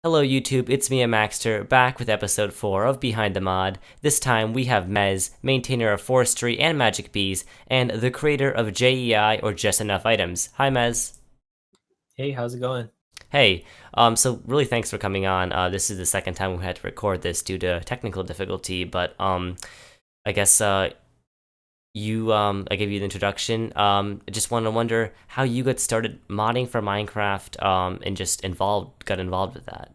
Hello YouTube, it's me Amaxter, back with episode 4 of Behind the Mod. This time we have Mezz, maintainer of Forestry and Magic Bees, and the creator of JEI or Just Enough Items. Hi Mezz. Hey, how's it going? Hey, so really thanks for coming on. This is the second time we had to record this due to technical difficulty, but I guess I gave you the introduction. I just want to wonder how you got started modding for Minecraft, and just got involved with that.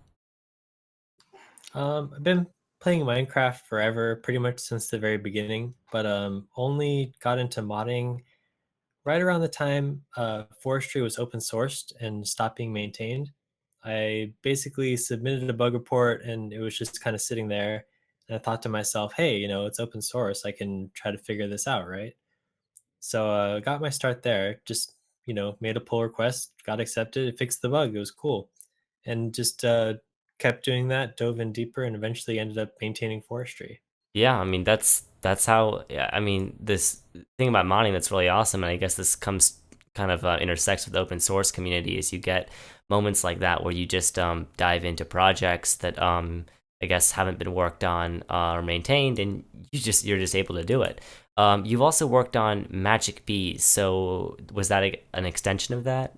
I've been playing Minecraft forever, pretty much since the very beginning, but only got into modding right around the time Forestry was open sourced and stopped being maintained. I basically submitted a bug report and it was just kind of sitting there. And I thought to myself, hey, it's open source. I can try to figure this out, right? So got my start there. Just made a pull request, got accepted. It fixed the bug. It was cool, and just kept doing that. Dove in deeper, and eventually ended up maintaining forestry. Yeah, I mean that's how. Yeah, I mean this thing about modding that's really awesome, and I guess this comes kind of intersects with the open source community. Is you get moments like that where you just dive into projects that I guess haven't been worked on or maintained, and you're just able to do it. You've also worked on Magic Bees, so was that an extension of that?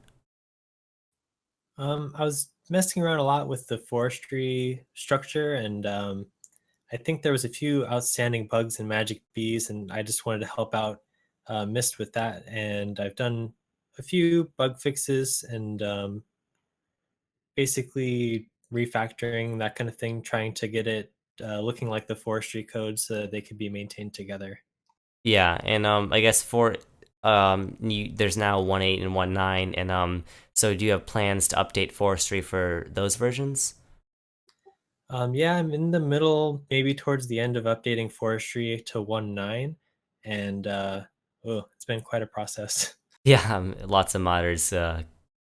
I was messing around a lot with the forestry structure, and I think there was a few outstanding bugs in Magic Bees, and I just wanted to help out Mist with that. And I've done a few bug fixes and basically refactoring that kind of thing, trying to get it looking like the forestry code so that they could be maintained together. Yeah, and I guess for there's now 1.8 and 1.9, and so do you have plans to update Forestry for those versions? Yeah, I'm in the middle, maybe towards the end of updating forestry to 1.9, and oh, it's been quite a process. Yeah, lots of modders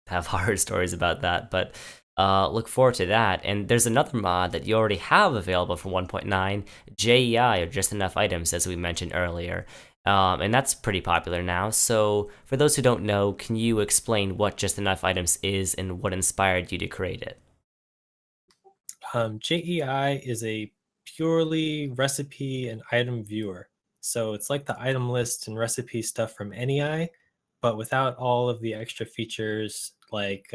have horror stories about that, but look forward to that. And there's another mod that you already have available for 1.9, JEI, or Just Enough Items, as we mentioned earlier. And that's pretty popular now. So, for those who don't know, can you explain what Just Enough Items is and what inspired you to create it? JEI is a purely recipe and item viewer. So it's like the item list and recipe stuff from NEI, but without all of the extra features, like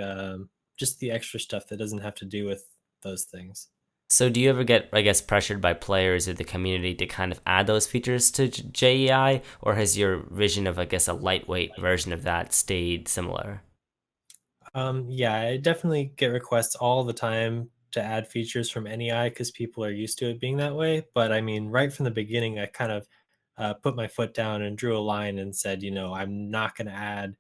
just the extra stuff that doesn't have to do with those things. So, do you ever get, I guess, pressured by players or the community to kind of add those features to JEI, or has your vision of, I guess, a lightweight version of that stayed similar? Yeah, I definitely get requests all the time to add features from NEI because people are used to it being that way. But I mean, right from the beginning, I kind of put my foot down and drew a line and said, I'm not going to add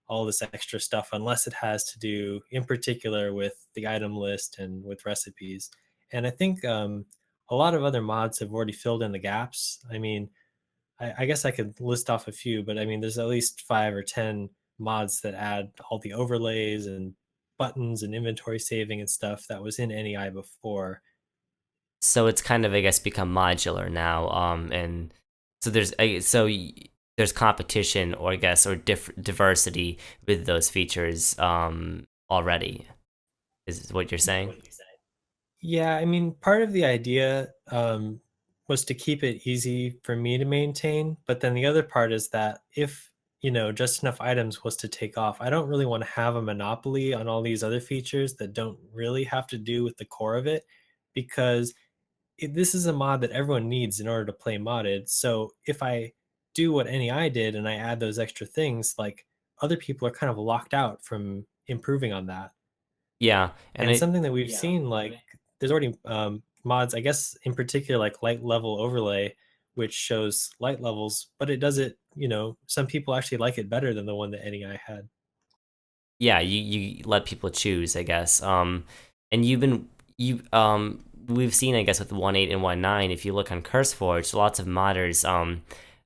all this extra stuff unless it has to do, in particular, with the item list and with recipes. And I think a lot of other mods have already filled in the gaps. I mean, I guess I could list off a few, but I mean, there's at least 5 or 10 mods that add all the overlays and buttons and inventory saving and stuff that was in NEI before. So it's kind of, I guess, become modular now, and so there's competition, or I guess, or diversity with those features already. Is what you're saying? Yeah, I mean, part of the idea was to keep it easy for me to maintain, but then the other part is that if just enough items was to take off, I don't really want to have a monopoly on all these other features that don't really have to do with the core of it, because this is a mod that everyone needs in order to play modded. So if I do what NEI did and I add those extra things, like other people are kind of locked out from improving on that. Yeah, and And it something that we've seen, like there's already mods, I guess in particular, like light level overlay, which shows light levels, but it does it. Some people actually like it better than the one that NEI had. yeah, you let people choose, I guess. And you we've seen, I guess, with 1.8 and 1.9, if you look on CurseForge, lots of modders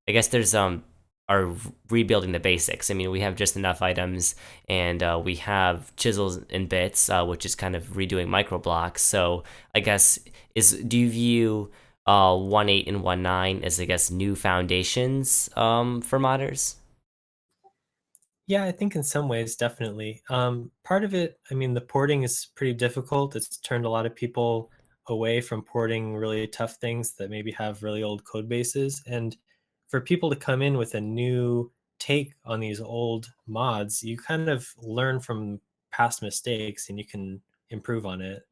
I guess there's are rebuilding the basics. I mean, we have just enough items, and we have chisels and bits, which is kind of redoing micro blocks. So I guess, is do you view 1.8 and 1.9 as, I guess, new foundations for modders? Yeah, I think in some ways, definitely. Part of it, I mean, the porting is pretty difficult. It's turned a lot of people away from porting really tough things that maybe have really old code bases. And for people to come in with a new take on these old mods, you kind of learn from past mistakes and you can improve on it.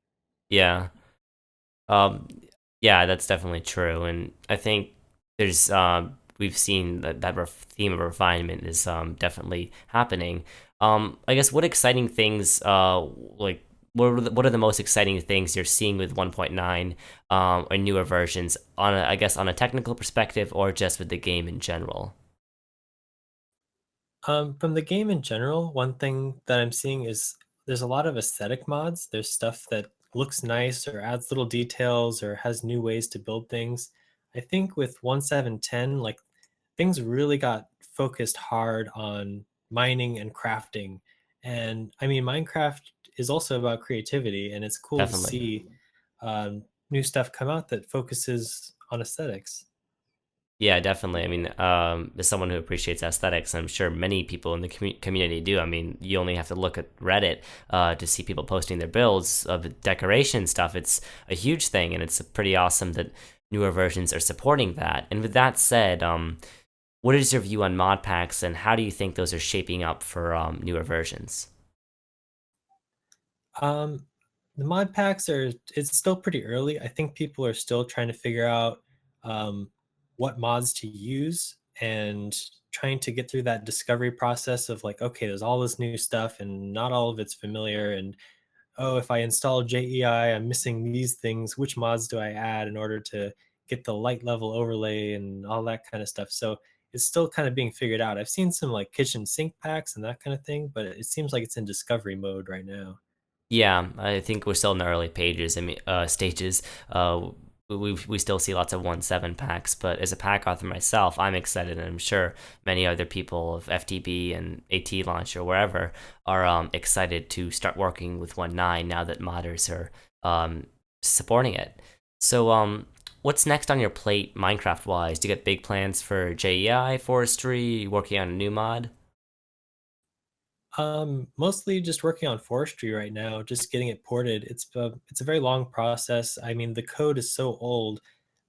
Yeah. Um, yeah, that's definitely true, and I think there's we've seen that theme of refinement is definitely happening. I guess what exciting things like what are the most exciting things you're seeing with 1.9 or newer versions on I guess on a technical perspective or just with the game in general? From the game in general, one thing that I'm seeing is there's a lot of aesthetic mods. There's stuff that looks nice or adds little details or has new ways to build things. I think with 1.7.10, like things really got focused hard on mining and crafting. And I mean, Minecraft is also about creativity, and it's cool to Definitely. see new stuff come out that focuses on aesthetics. Yeah, definitely. I mean, as someone who appreciates aesthetics, I'm sure many people in the community do. I mean, you only have to look at Reddit to see people posting their builds of decoration stuff. It's a huge thing, and it's pretty awesome that newer versions are supporting that. And with that said, what is your view on mod packs, and how do you think those are shaping up for newer versions? Um, the mod packs are it's still pretty early. I think people are still trying to figure out um, what mods to use and trying to get through that discovery process of like, okay, there's all this new stuff and not all of it's familiar. And oh, if I install JEI, I'm missing these things. Which mods do I add in order to get the light level overlay and all that kind of stuff? So it's still kind of being figured out. I've seen some like kitchen sink packs and that kind of thing, but it seems like it's in discovery mode right now. Yeah, I think we're still in the early pages. I mean, stages. We still see lots of 1.7 packs, but as a pack author myself, I'm excited, and I'm sure many other people of FTB and AT Launch or wherever are excited to start working with 1.9 now that modders are supporting it. So, what's next on your plate, Minecraft wise? Do you get big plans for JEI, Forestry, working on a new mod? Mostly just working on Forestry right now, just getting it ported. It's a very long process. I mean, the code is so old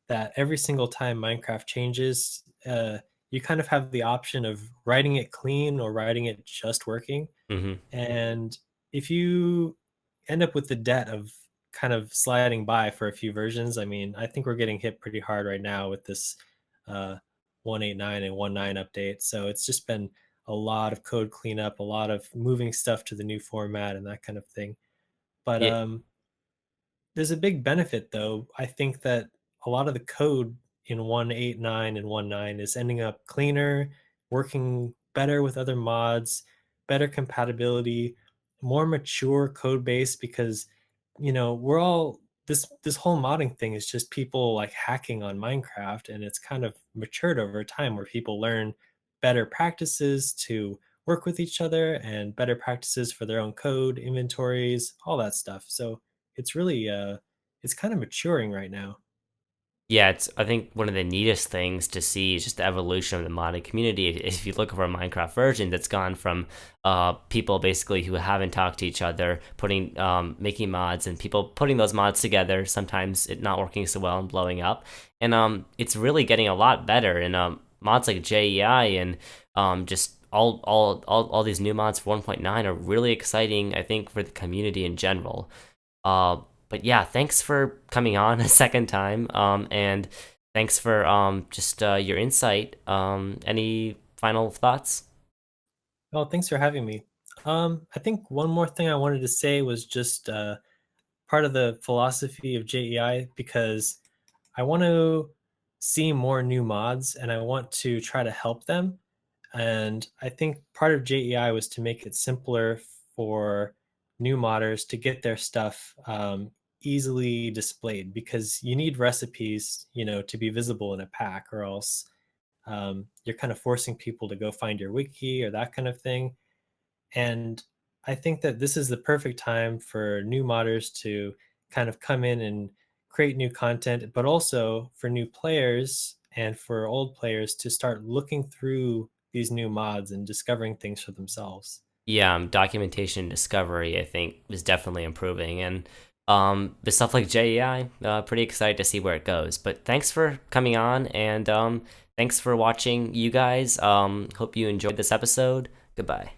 that every single time Minecraft changes, you kind of have the option of writing it clean or writing it just working. Mm-hmm. And if you end up with the debt of kind of sliding by for a few versions, I mean, I think we're getting hit pretty hard right now with this uh, 1.8.9 and 1.9 update. So it's just been a lot of code cleanup, a lot of moving stuff to the new format and that kind of thing. But Yeah, there's a big benefit though. I think that a lot of the code in 1.8.9 and 1.9 is ending up cleaner, working better with other mods, better compatibility, more mature code base because we're all this whole modding thing is just people like hacking on Minecraft, and it's kind of matured over time where people learn better practices to work with each other and better practices for their own code, inventories, all that stuff. So it's really it's kind of maturing right now. Yeah, it's I think one of the neatest things to see is just the evolution of the modding community. If you look over a Minecraft version that's gone from people basically who haven't talked to each other, putting making mods and people putting those mods together, sometimes it not working so well and blowing up. And it's really getting a lot better. And mods like JEI and just all these new mods for 1.9 are really exciting, I think, for the community in general. Uh, but yeah, thanks for coming on a second time. And thanks for just your insight. Any final thoughts? Oh, thanks for having me. I think one more thing I wanted to say was just part of the philosophy of JEI because I want to see more new mods and I want to try to help them. And I think part of JEI was to make it simpler for new modders to get their stuff easily displayed because you need recipes, to be visible in a pack, or else you're kind of forcing people to go find your wiki or that kind of thing. And I think that this is the perfect time for new modders to kind of come in and create new content, but also for new players and for old players to start looking through these new mods and discovering things for themselves. Yeah, documentation and discovery, I think, is definitely improving. And the stuff like JEI, pretty excited to see where it goes. But thanks for coming on, and thanks for watching, you guys. Hope you enjoyed this episode. Goodbye.